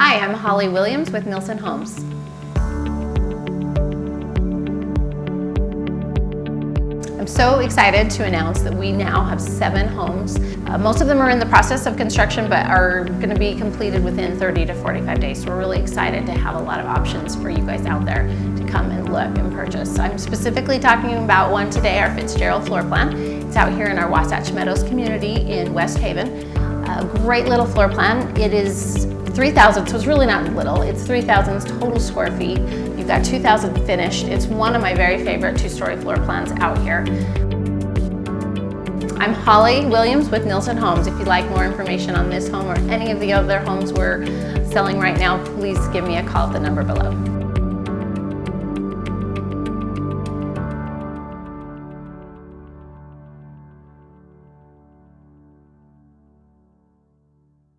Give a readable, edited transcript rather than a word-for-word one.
Hi, I'm Holly Williams with Nilsson Homes. I'm so excited to announce that we now have 7 homes. Most of them are in the process of construction but are going to be completed within 30 to 45 days. So we're really excited to have a lot of options for you guys out there to come and look and purchase. I'm specifically talking about one today, our Fitzgerald floor plan. It's out here in our Wasatch Meadows community in West Haven. A great little floor plan. It is 3,000, so it's really not little. It's 3,000 total square feet. You've got 2,000 finished. It's one of my very favorite 2-story floor plans out here. I'm Holly Williams with Nilsson Homes. If you'd like more information on this home or any of the other homes we're selling right now, please give me a call at the number below.